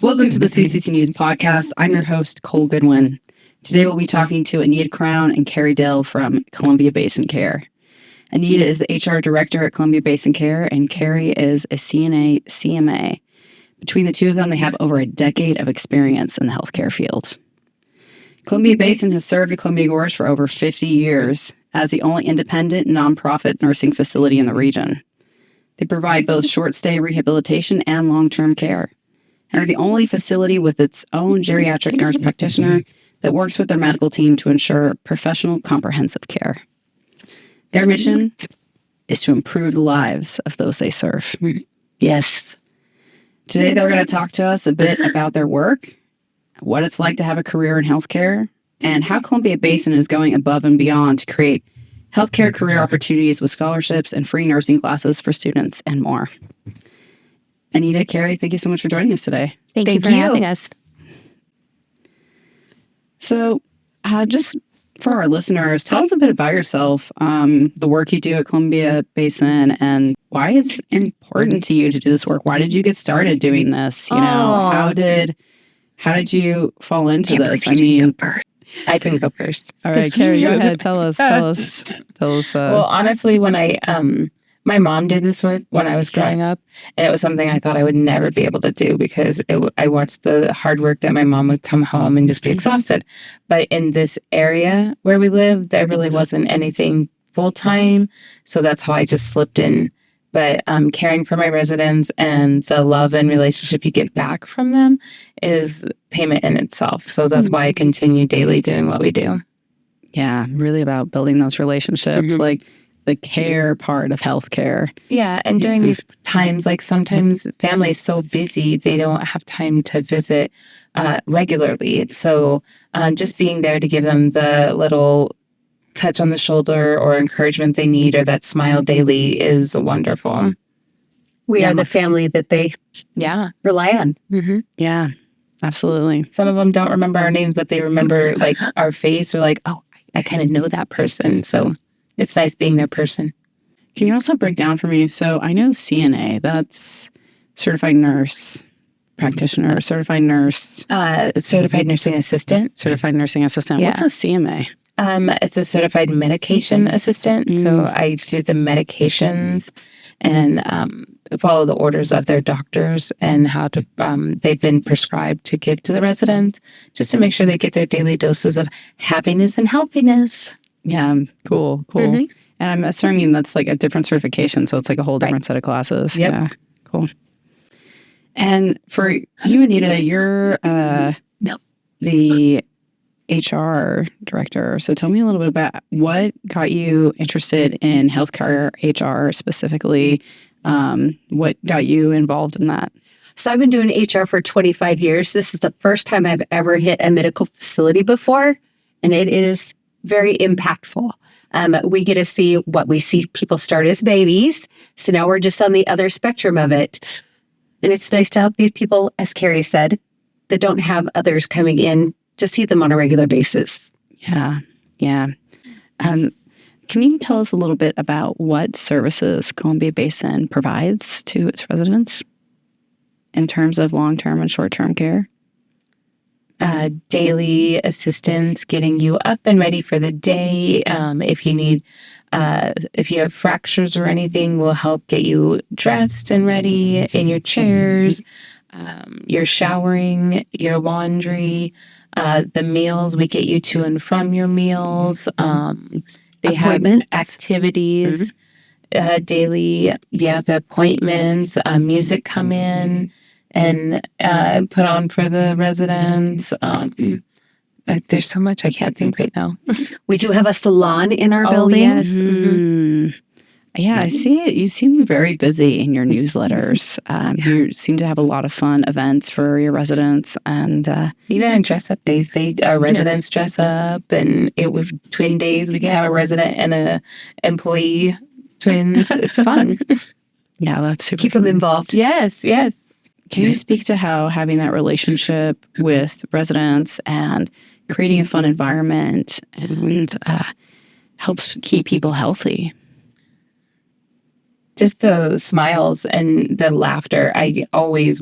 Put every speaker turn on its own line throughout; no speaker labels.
Welcome to the CCC News podcast. I'm your host, Cole Goodwin. Today we'll be talking to Anita Crown and Carrie Dill from Columbia Basin Care. Anita is the HR director at Columbia Basin Care, and Carrie is a CNA CMA. Between the two of them, they have over a decade of experience in the healthcare field. Columbia Basin has served the Columbia Gorge for over 50 years as the only independent nonprofit nursing facility in the region. They provide both short-stay rehabilitation and long-term care, and are the only facility with its own geriatric nurse practitioner that works with their medical team to ensure professional, comprehensive care. Their mission is to improve the lives of those they serve. Yes. Today, they're going to talk to us a bit about their work, what it's like to have a career in healthcare, and how Columbia Basin is going above and beyond to create healthcare career opportunities with scholarships and free nursing classes for students and more. Anita, Carrie, thank you so much for joining us today.
Thank you for having us.
So just for our listeners, tell us a bit about yourself, the work you do at Columbia Basin, and why it's important to you to do this work. Why did you get started doing this? How did you fall into this?
I can go first.
All right, Carrie, go ahead. Tell us.
Well, honestly, when my mom did this work when I was growing up, and it was something I thought I would never be able to do because I watched the hard work that my mom would come home and just be exhausted. But in this area where we live, there really wasn't anything full time, so that's how I just slipped in. But caring for my residents and the love and relationship you get back from them is payment in itself. So that's why I continue daily doing what we do.
Yeah, really about building those relationships, like the care part of healthcare.
Yeah, and during these times, like sometimes family is so busy, they don't have time to visit regularly. So just being there to give them the little touch on the shoulder or encouragement they need or that smile daily is wonderful.
We are the family that they rely on.
Mm-hmm.
Yeah, absolutely.
Some of them don't remember our names, but they remember like our face or like, oh, I kind of know that person. So it's nice being their person.
Can you also break down for me? So I know CNA, that's certified nurse practitioner, certified nurse.
Certified nursing assistant.
Certified nursing assistant.
Yeah.
What's a CMA?
It's a certified medication assistant. So I do the medications and follow the orders of their doctors and how to they've been prescribed to give to the residents just to make sure they get their daily doses of happiness and healthiness.
Yeah, cool. And I'm assuming that's like a different certification, so it's like a whole different set of classes.
Yep.
Yeah, cool. And for you, Anita, you're the HR director. So tell me a little bit about what got you interested in healthcare HR specifically. What got you involved in that?
So I've been doing HR for 25 years. This is the first time I've ever hit a medical facility before, and it is very impactful. We get to see what we see people start as babies. So now we're just on the other spectrum of it. And it's nice to help these people, as Carrie said, that don't have others coming in to see them on a regular basis.
Yeah. Can you tell us a little bit about what services Columbia Basin provides to its residents in terms of long-term and short-term care?
Daily assistance, getting you up and ready for the day. If you need, if you have fractures or anything, we'll help get you dressed and ready in your chairs, your showering, your laundry, the meals, we get you to and from your meals. They have activities daily. Yeah, the appointments, music come in and put on for the residents. There's so much I can't think right now.
We do have a salon in our building.
Yes.
Yeah, I see it. You seem very busy in your newsletters. You seem to have a lot of fun events for your residents, and
even on dress-up days, our residents dress up, and with twin days, we can have a resident and a employee twins. It's fun.
Yeah, that's super.
Keep them involved.
Yes.
Can you speak to how having that relationship with residents and creating a fun environment and helps keep people healthy?
just the smiles and the laughter. Laughter's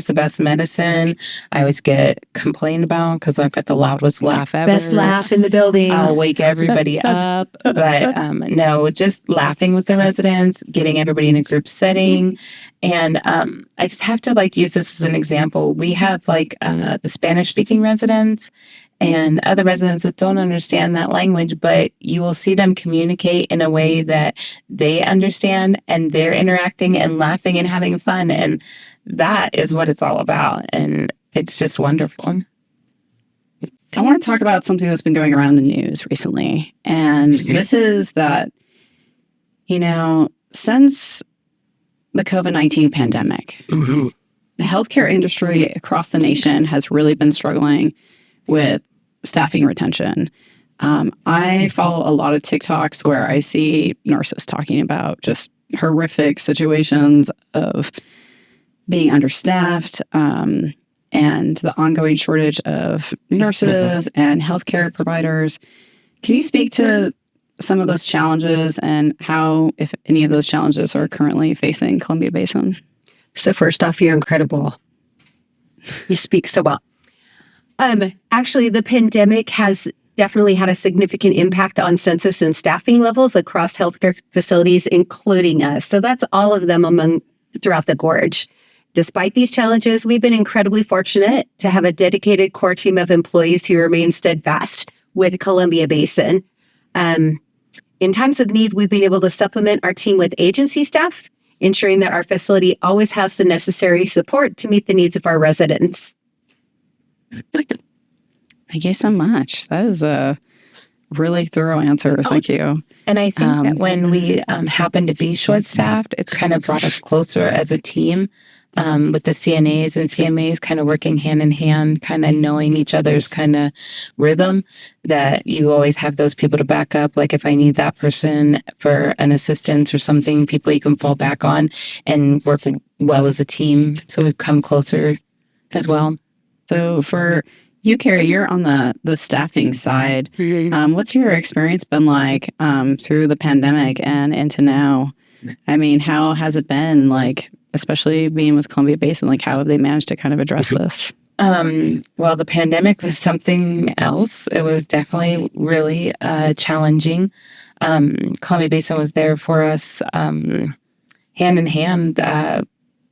the best medicine. I always get complained about because I've got the loudest laugh ever.
Best laugh in the building.
I'll wake everybody up. But no, just laughing with the residents, getting everybody in a group setting. And I just have to use this as an example. We have the Spanish speaking residents and other residents that don't understand that language, but you will see them communicate in a way that they understand, and they're interacting and laughing and having fun. And that is what it's all about. And it's just wonderful.
I want to talk about something that's been going around the news recently. And this is that, since the COVID-19 pandemic, the healthcare industry across the nation has really been struggling with staffing retention. I follow a lot of TikToks where I see nurses talking about just horrific situations of being understaffed and the ongoing shortage of nurses and healthcare providers. Can you speak to some of those challenges and how, if any of those challenges are currently facing Columbia Basin?
So first off, you're incredible. You speak so well. Actually, the pandemic has definitely had a significant impact on census and staffing levels across healthcare facilities, including us. So that's all of them throughout the gorge. Despite these challenges, we've been incredibly fortunate to have a dedicated core team of employees who remain steadfast with Columbia Basin. In times of need, we've been able to supplement our team with agency staff, ensuring that our facility always has the necessary support to meet the needs of our residents.
Thank you so much. That is a really thorough answer. Thank you.
And I think that when we happen to be short-staffed, it's kind of brought us closer as a team with the CNAs and CMAs kind of working hand in hand, kind of knowing each other's kind of rhythm, that you always have those people to back up. Like if I need that person for an assistance or something, people you can fall back on and work well as a team. So we've come closer as well.
So for you, Carrie, you're on the staffing side. What's your experience been like through the pandemic and into now? I mean, how has it been, especially being with Columbia Basin? How have they managed to kind of address this?
Well, the pandemic was something else. It was definitely really challenging. Columbia Basin was there for us hand in hand,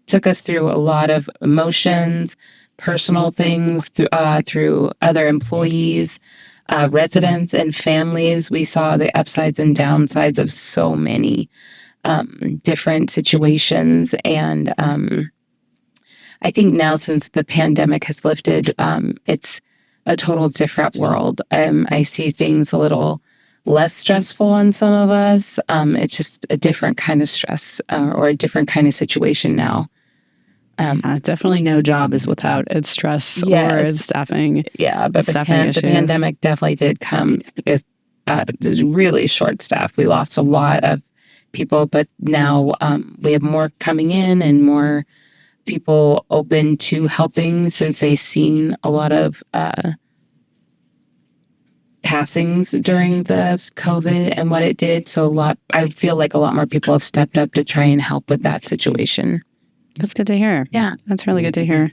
took us through a lot of emotions, personal things through other employees, residents, and families. We saw the upsides and downsides of so many different situations. And I think now, since the pandemic has lifted, it's a total different world. I see things a little less stressful on some of us. It's just a different kind of stress or a different kind of situation now.
Definitely no job is without its stress or its staffing.
Yeah, but the pandemic definitely did come with really short staff. We lost a lot of people, but now we have more coming in and more people open to helping since they've seen a lot of passings during the COVID and what it did. So I feel like a lot more people have stepped up to try and help with that situation.
That's good to hear.
Yeah.
That's really good to hear.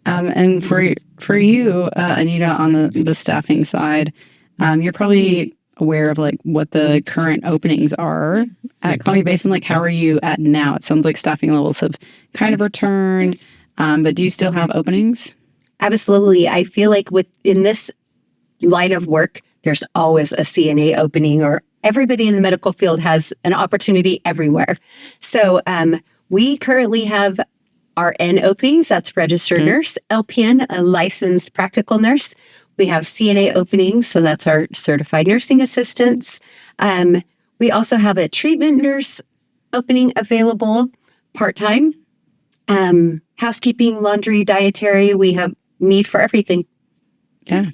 And for you, Anita, on the staffing side, you're probably aware of what the current openings are at Columbia Basin. How are you at now? It sounds like staffing levels have kind of returned, but do you still have openings?
Absolutely. I feel like in this line of work, there's always a CNA opening, or everybody in the medical field has an opportunity everywhere. So we currently have RN openings, that's registered nurse, LPN, a licensed practical nurse. We have CNA openings, so that's our certified nursing assistants. We also have a treatment nurse opening available part-time. Housekeeping, laundry, dietary, we have need for everything.
Yeah,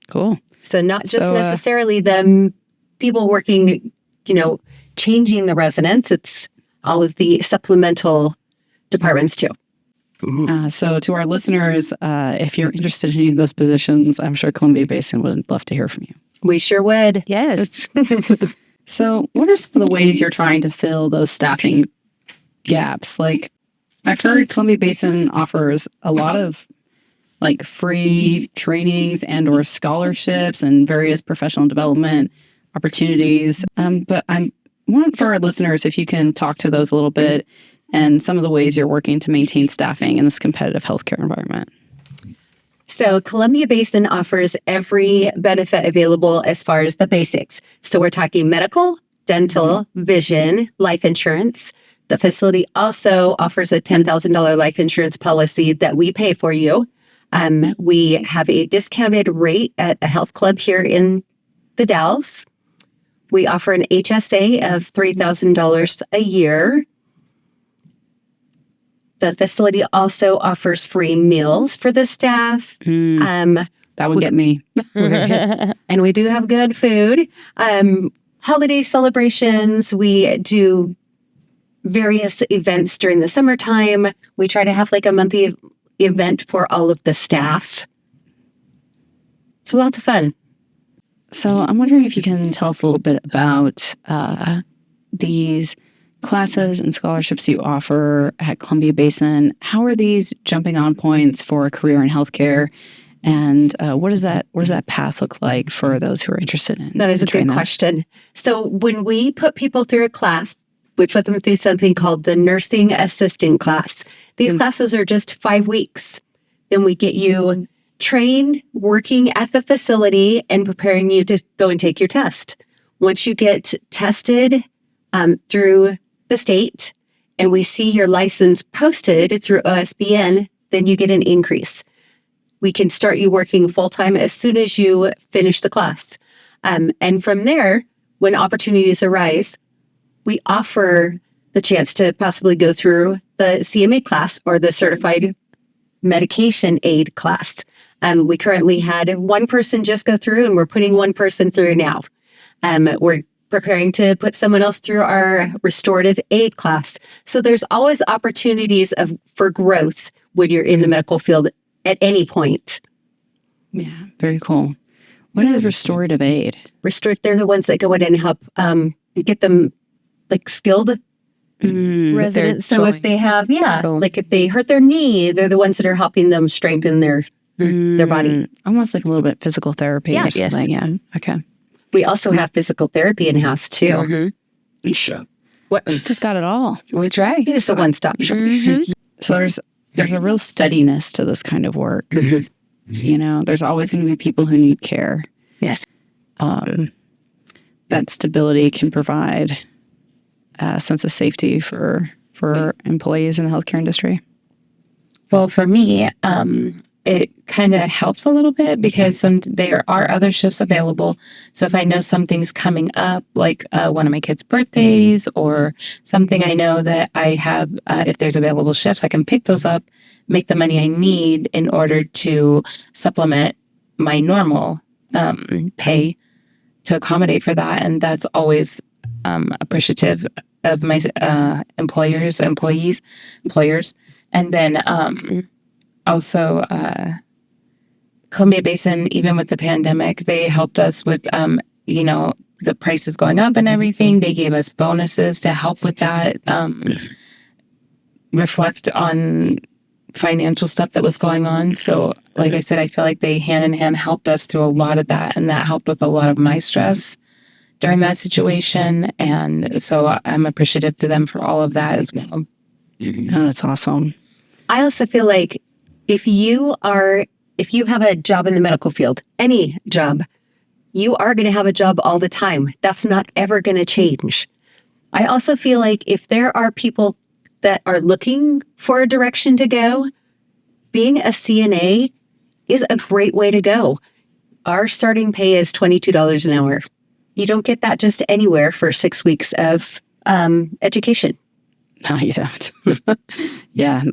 cool.
So not just necessarily them people working, changing the residents. It's all of the supplemental departments too.
So to our listeners, if you're interested in any of those positions, I'm sure Columbia Basin would love to hear from you.
We sure would.
Yes.
So, what are some of the ways you're trying to fill those staffing gaps? Like, I've heard Columbia Basin offers a lot of like free trainings and or scholarships and various professional development opportunities. But I want for our listeners, if you can talk to those a little bit and some of the ways you're working to maintain staffing in this competitive healthcare environment.
So Columbia Basin offers every benefit available as far as the basics. So we're talking medical, dental, vision, life insurance. The facility also offers a $10,000 life insurance policy that we pay for you. We have a discounted rate at a health club here in the Dalles. We offer an HSA of $3,000 a year. The facility also offers free meals for the staff.
That would get me.
And we do have good food. Holiday celebrations, we do various events during the summertime. We try to have like a monthly event for all of the staff. It's lots of fun.
So I'm wondering if you can tell us a little bit about these classes and scholarships you offer at Columbia Basin. How are these jumping on points for a career in healthcare? And what does that path look like for those who are interested in?
That is a good question. So when we put people through a class, we put them through something called the nursing assistant class. These classes are just 5 weeks. Then we get you trained, working at the facility, and preparing you to go and take your test. Once you get tested through the state, and we see your license posted through OSBN, then you get an increase. We can start you working full-time as soon as you finish the class. And from there, when opportunities arise, we offer the chance to possibly go through the CMA class or the Certified Medication Aid class. We currently had one person just go through, and we're putting one person through now. We're preparing to put someone else through our restorative aid class. So there's always opportunities for growth when you're in the medical field at any point.
Yeah, very cool. What is restorative aid?
They're the ones that go in and help get them like skilled residents. So if they have, like if they hurt their knee, they're the ones that are helping them strengthen their body.
Almost like a little bit physical therapy.
Yeah.
Or something. Yeah. Okay.
We also have physical therapy in-house too.
Just got it all.
We try.
It is a one-stop shop.
So there's a real steadiness to this kind of work. You know, there's always going to be people who need care.
Yes.
That stability can provide a sense of safety for employees in the healthcare industry.
Well, for me, it kind of helps a little bit because there are other shifts available. So if I know something's coming up, like one of my kids' birthdays or something, I know that I have, if there's available shifts, I can pick those up, make the money I need in order to supplement my normal pay to accommodate for that. And that's always appreciative of my employers. And then also, Columbia Basin, even with the pandemic, they helped us with, the prices going up and everything. They gave us bonuses to help with that, reflect on financial stuff that was going on. So, like I said, I feel like they hand in hand helped us through a lot of that, and that helped with a lot of my stress during that situation. And so I'm appreciative to them for all of that as well.
Oh, that's awesome.
I also feel like if you have a job in the medical field, any job, you are going to have a job all the time. That's not ever going to change. I also feel like if there are people that are looking for a direction to go, being a CNA is a great way to go. Our starting pay is $22 an hour. You don't get that just anywhere for 6 weeks of education.
No, you don't. Yeah,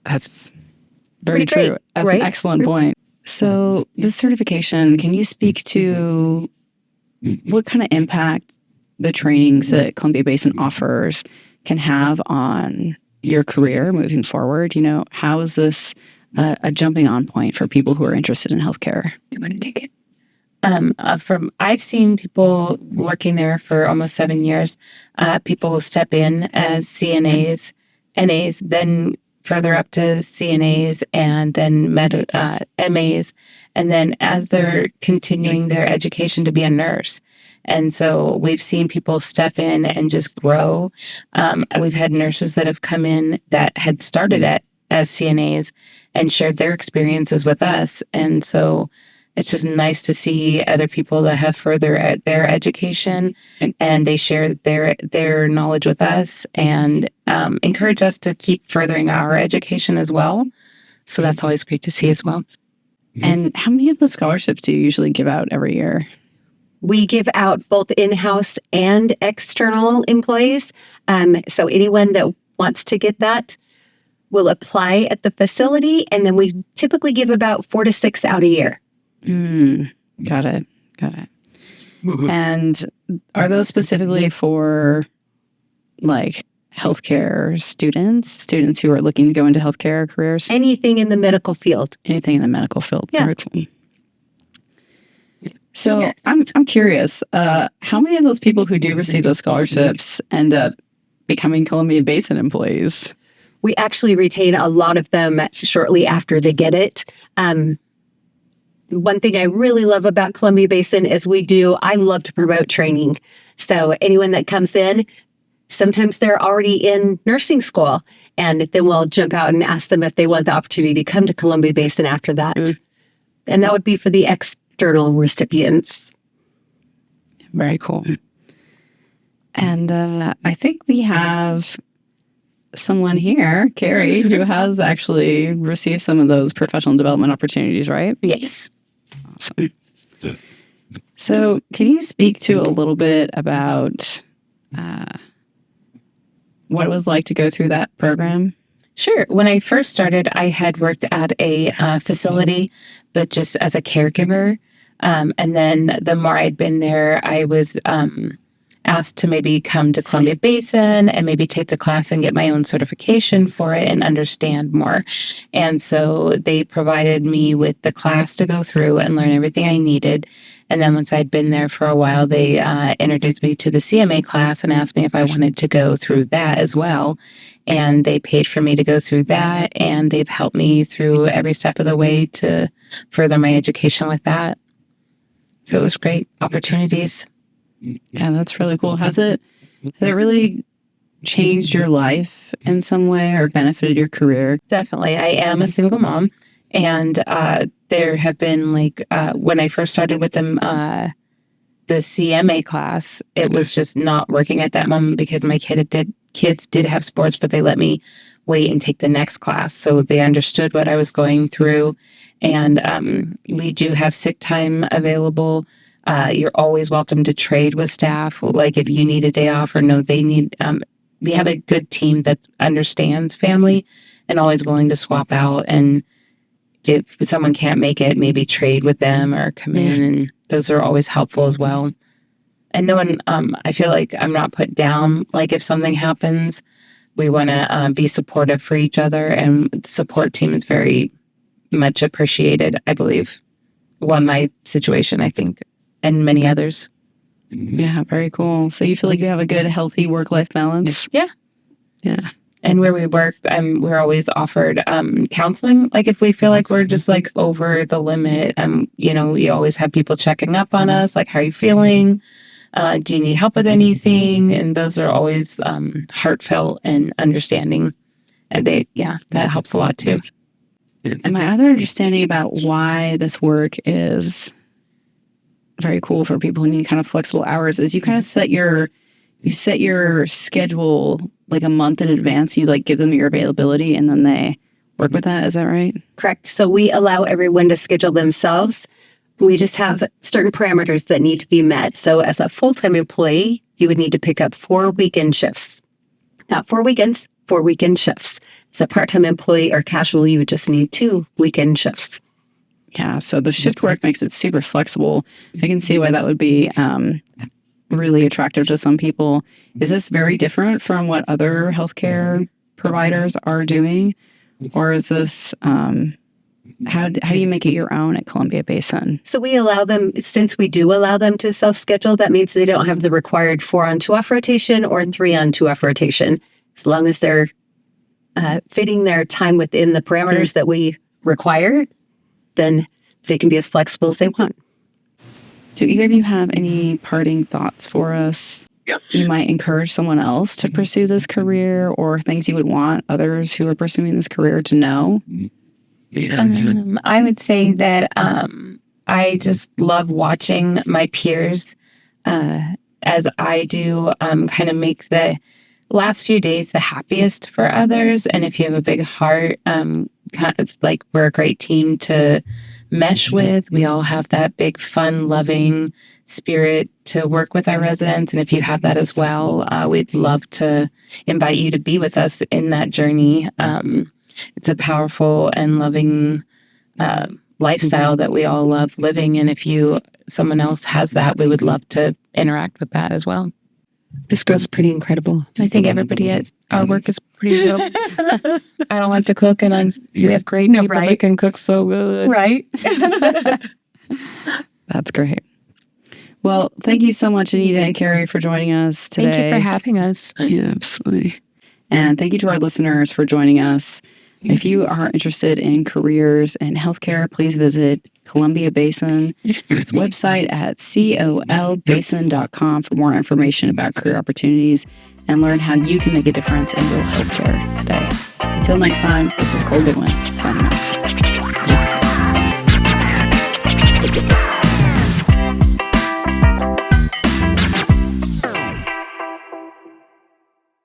that's very
Pretty great,
true. That's
right?
an excellent point. So this certification, can you speak to what kind of impact the trainings that Columbia Basin offers can have on your career moving forward? You know, how is this a jumping on point for people who are interested in healthcare?
You want to take it? I've seen people working there for almost 7 years. People will step in as CNAs, NAs, then further up to CNAs, and then MAs, and then as they're continuing their education to be a nurse. And so we've seen people step in and just grow. We've had nurses that have come in that had started as CNAs and shared their experiences with us. And so it's just nice to see other people that have furthered their education and they share their knowledge with us and encourage us to keep furthering our education as well. So that's always great to see as well.
And how many of the scholarships do you usually give out every year?
We give out both in-house and external employees. So anyone that wants to get that will apply at the facility, and then we typically give about 4 to 6 out a year.
Got it. And are those specifically for like healthcare students who are looking to go into healthcare careers?
Anything in the medical field.
Anything in the medical field.
Yeah.
Very cool. So I'm curious, how many of those people who do receive those scholarships end up becoming Columbia Basin employees?
We actually retain a lot of them shortly after they get it. One thing I really love about Columbia Basin is I love to promote training. So anyone that comes in, sometimes they're already in nursing school, and then we'll jump out and ask them if they want the opportunity to come to Columbia Basin after that. And that would be for the external recipients.
Very cool. And I think we have someone here, Carrie, who has actually received some of those professional development opportunities, right?
Yes.
Awesome. So can you speak to a little bit about what it was like to go through that program?
Sure. When I first started, I had worked at a facility, but just as a caregiver. And then the more I'd been there, I was asked to maybe come to Columbia Basin and maybe take the class and get my own certification for it and understand more. And so they provided me with the class to go through and learn everything I needed. And then once I'd been there for a while, they introduced me to the CMA class and asked me if I wanted to go through that as well. And they paid for me to go through that. And they've helped me through every step of the way to further my education with that. So it was great opportunities.
Yeah, that's really cool. Has it really changed your life in some way or benefited your career?
Definitely. I am a single mom. And there have been when I first started with them, the CMA class, it was just not working at that moment because my kids did have sports, but they let me wait and take the next class. So they understood what I was going through. And we do have sick time available. You're always welcome to trade with staff. Like if you need a day off or no, they need, we have a good team that understands family and always willing to swap out. And if someone can't make it, maybe trade with them or come in. And those are always helpful as well. And no one, I feel like I'm not put down. Like if something happens, we want to be supportive for each other. And the support team is very much appreciated, I believe. My situation, I think, and many others.
Yeah, very cool. So you feel like you have a good, healthy work-life balance?
Yeah.
Yeah.
And where we work, we're always offered counseling. Like if we feel like we're just like over the limit, we always have people checking up on us. Like, how are you feeling? Do you need help with anything? And those are always heartfelt and understanding. And that helps a lot too.
And my other understanding about why this work is very cool for people who need kind of flexible hours is you kind of set your schedule like a month in advance. You like give them your availability and then they work with that. Is that right?
Correct. So we allow everyone to schedule themselves. We just have certain parameters that need to be met. So as a full-time employee, you would need to pick up 4 weekend shifts. Not 4 weekends, 4 weekend shifts. As a part-time employee or casual, you would just need 2 weekend shifts.
Yeah, so the shift work makes it super flexible. I can see why that would be really attractive to some people. Is this very different from what other healthcare providers are doing? Or is this How do you make it your own at Columbia Basin?
So we allow them, since we do allow them to self-schedule, that means they don't have the required 4 on 2 off rotation or 3 on 2 off rotation. As long as they're fitting their time within the parameters that we require, then they can be as flexible as they want.
Do either of you have any parting thoughts for us? You might encourage someone else to pursue this career, or things you would want others who are pursuing this career to know?
I would say that I just love watching my peers as I do kind of make the last few days the happiest for others. And if you have a big heart, kind of like we're a great team to mesh with. We all have that big, fun, loving spirit to work with our residents. And if you have that as well, we'd love to invite you to be with us in that journey. It's a powerful and loving lifestyle that we all love living. And if someone else has that, we would love to interact with that as well.
This girl's pretty incredible.
I think everybody at our work is pretty good. I don't like to cook, and we have great people that can cook so good.
Right?
That's great. Well, thank you so much, Anita and Carrie, for joining us today.
Thank you for having us.
Yeah, absolutely. And thank you to our listeners for joining us. If you are interested in careers in healthcare, please visit Columbia Basin's website at colbasin.com for more information about career opportunities and learn how you can make a difference in rural healthcare today. Until next time, this is Cole Goodwin signing off.